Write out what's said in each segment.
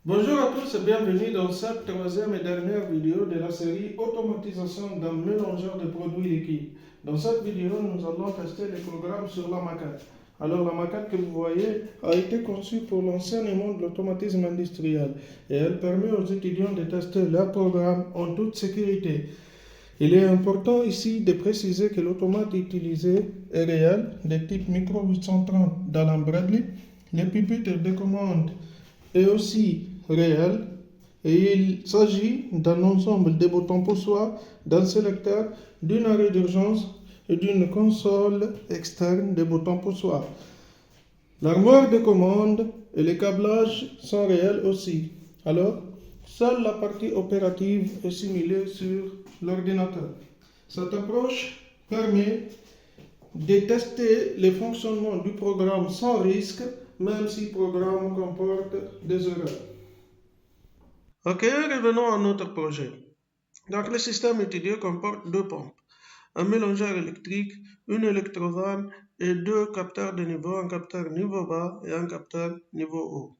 Bonjour à tous et bienvenue dans cette troisième et dernière vidéo de la série Automatisation d'un mélangeur de produits liquides. Dans cette vidéo, nous allons tester les programmes sur la maquette. Alors la maquette que vous voyez a été conçue pour l'enseignement de l'automatisme industriel et elle permet aux étudiants de tester leurs programmes en toute sécurité. Il est important ici de préciser que l'automate utilisé est réel, de type micro 830 d'Allen Bradley. Les pupitres de commande est aussi réel et il s'agit d'un ensemble de boutons poussoirs, d'un sélecteur, d'une arrêt d'urgence et d'une console externe de boutons poussoirs. L'armoire de commande et les câblages sont réels aussi. Alors, seule la partie opérative est simulée sur l'ordinateur. Cette approche permet de tester le fonctionnement du programme sans risque, même si le programme comporte des erreurs. Ok, revenons à notre projet. Donc, le système étudié comporte deux pompes, un mélangeur électrique, une électrovanne et deux capteurs de niveau, un capteur niveau bas et un capteur niveau haut.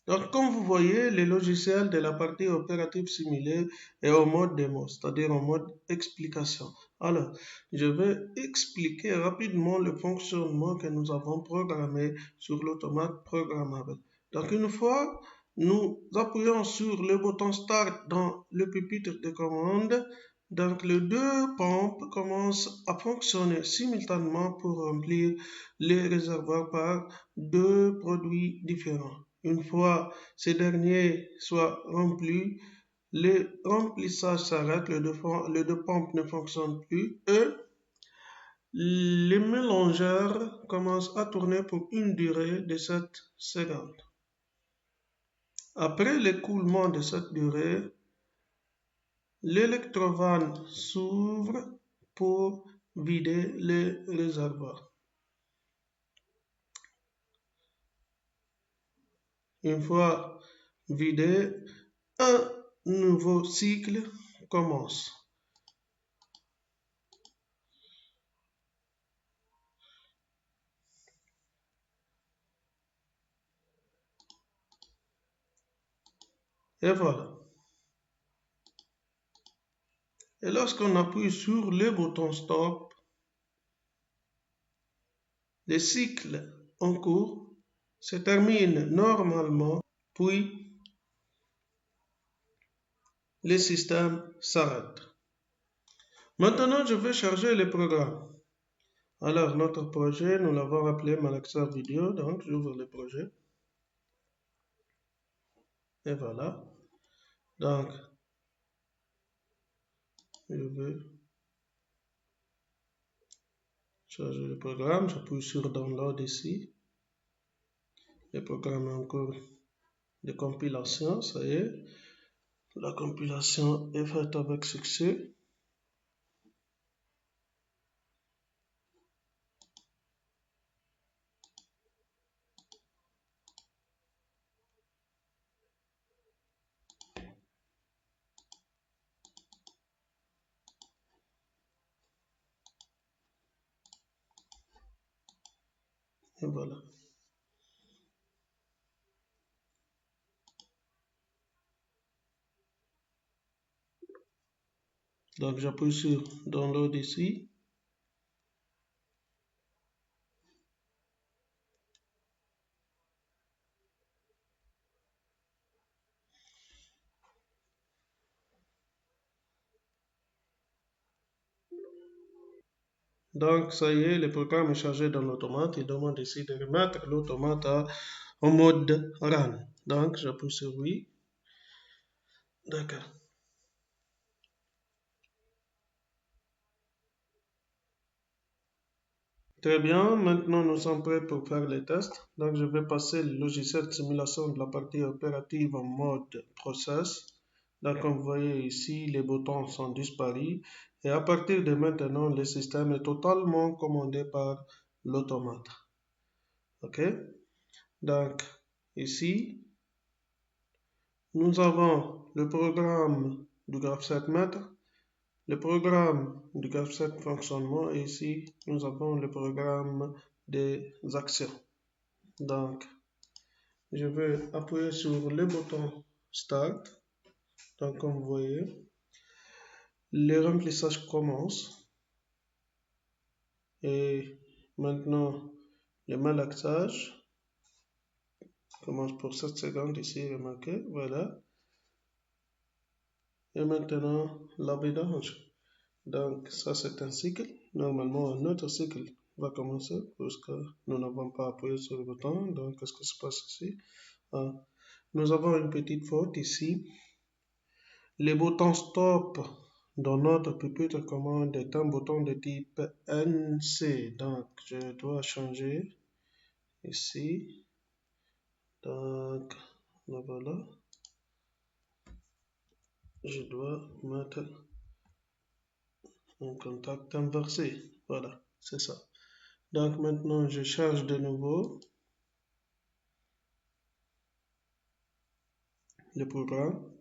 Donc, comme vous voyez, le logiciel de la partie opérative simulée est en mode démo, c'est-à-dire en mode explication. Alors, je vais expliquer rapidement le fonctionnement que nous avons programmé sur l'automate programmable. Donc, une fois nous appuyons sur le bouton Start dans le pupitre de commande, donc les deux pompes commencent à fonctionner simultanément pour remplir les réservoirs par deux produits différents. Une fois ces derniers soient remplis, le remplissage s'arrête, les deux pompes ne fonctionnent plus et les mélangeurs commencent à tourner pour une durée de 7 secondes. Après l'écoulement de cette durée, l'électrovanne s'ouvre pour vider les réservoirs. Une fois vidé, un nouveau cycle commence. Et voilà. Et lorsqu'on appuie sur le bouton Stop, le cycle en cours se termine normalement, puis le système s'arrête. Maintenant, je vais charger le programme. Alors, notre projet, nous l'avons appelé Malaxer Video, donc j'ouvre le projet. Et voilà. Donc, je vais charger le programme, j'appuie sur Download ici. Le programme est en cours de compilation, ça y est. La compilation est faite avec succès. Et voilà. Donc j'appuie sur Download ici. Donc ça y est, le programme est chargé dans l'automate. Il demande ici de remettre l'automate en mode Run. Donc j'appuie sur oui. D'accord. Très bien, maintenant nous sommes prêts pour faire les tests. Donc je vais passer le logiciel de simulation de la partie opérative en mode process. Donc comme vous voyez ici, les boutons sont disparus. Et à partir de maintenant, le système est totalement commandé par l'automate. OK? Donc ici, nous avons le programme du graph7maître, le programme du graph7 fonctionnement et ici, nous avons le programme des actions. Donc, je vais appuyer sur le bouton Start. Donc, comme vous voyez, les remplissages commencent. Et maintenant, le malaxage commence pour 7 secondes ici, remarquez, voilà. Et maintenant, la vidange. Donc, ça c'est un cycle. Normalement, un autre cycle va commencer puisque nous n'avons pas appuyé sur le bouton. Donc, qu'est-ce qui se passe ici? Ah, nous avons une petite faute ici. Le bouton Stop dans notre pupitre commande est un bouton de type NC. Donc, je dois changer ici. Donc, voilà. Je dois mettre un contact inversé. Voilà, c'est ça. Donc, maintenant, je charge de nouveau le programme.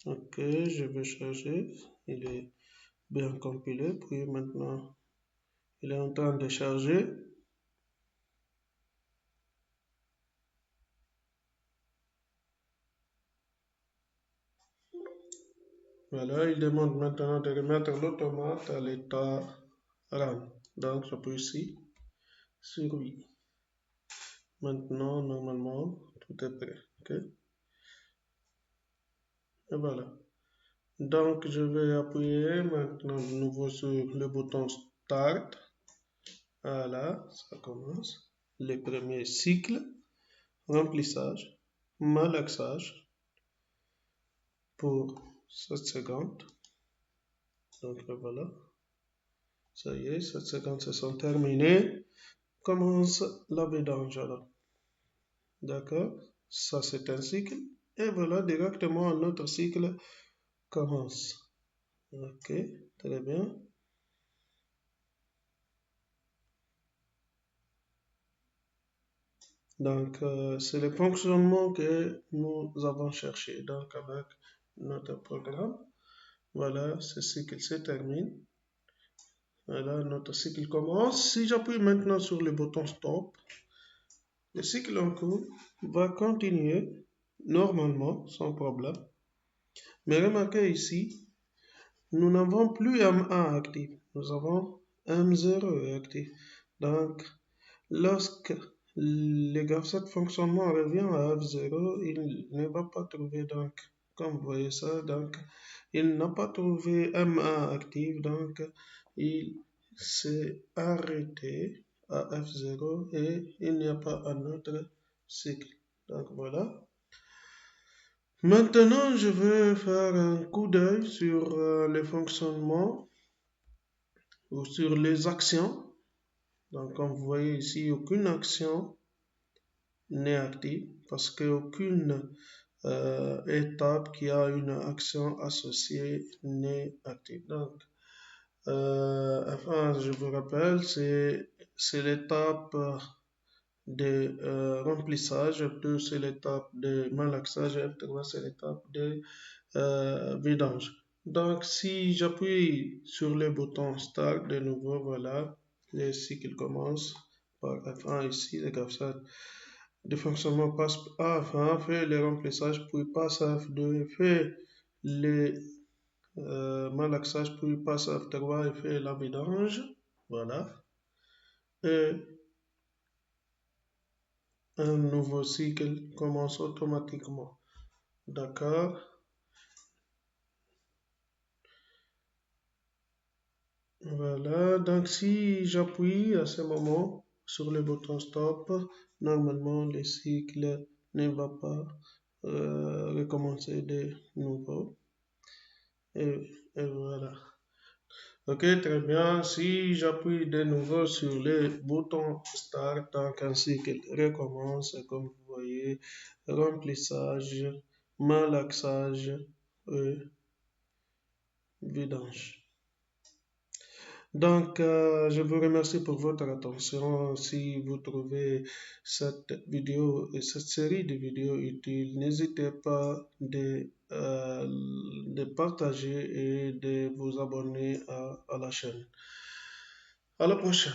Ok, je vais charger. Il est bien compilé. Puis maintenant, il est en train de charger. Voilà, il demande maintenant de remettre l'automate à l'état RAM. Donc, j'appuie ici sur oui. Maintenant, normalement, tout est prêt. Ok? Et voilà. Donc, je vais appuyer maintenant de nouveau sur le bouton Start. Voilà, ça commence. Le premier cycle, remplissage, malaxage pour 7 secondes. Donc voilà, ça y est, 7 secondes se sont terminées. Commence la vidange alors. D'accord, ça c'est un cycle. Et voilà, directement un autre cycle commence. Ok, très bien. Donc, c'est le fonctionnement que nous avons cherché. Donc, avec notre programme, voilà, ce cycle se termine. Voilà, notre cycle commence. Si j'appuie maintenant sur le bouton Stop, le cycle en cours va continuer normalement, sans problème. Mais remarquez ici, nous n'avons plus M1 actif. Nous avons M0 actif. Donc, lorsque le GAF7 fonctionnement revient à F0, il ne va pas trouver, donc, comme vous voyez ça, donc, il n'a pas trouvé M1 actif, donc, il s'est arrêté à F0 et il n'y a pas un autre cycle. Donc, voilà. Maintenant, je vais faire un coup d'œil sur le fonctionnement ou sur les actions. Donc, comme vous voyez ici, aucune action n'est active parce qu'aucune étape qui a une action associée n'est active. Donc, enfin, je vous rappelle, c'est l'étape de remplissage, F2 c'est l'étape de malaxage, F3 c'est l'étape de vidange. Donc, si j'appuie sur le bouton Start de nouveau, voilà, le cycle commence par F1 ici, le GAF7 de fonctionnement passe à F1, fait le remplissage, puis passe à F2, fait le malaxage, puis passe à F3 et fait la vidange. Voilà. Et un nouveau cycle commence automatiquement. D'accord. Voilà, donc si j'appuie à ce moment sur le bouton stop, normalement le cycle ne va pas recommencer de nouveau. Et voilà. Ok, très bien. Si j'appuie de nouveau sur le bouton start, donc un cycle recommence, comme vous voyez, remplissage, malaxage et vidange. Donc, je vous remercie pour votre attention. Si vous trouvez cette vidéo et cette série de vidéos utiles, n'hésitez pas de partager et de vous abonner à la chaîne. À la prochaine.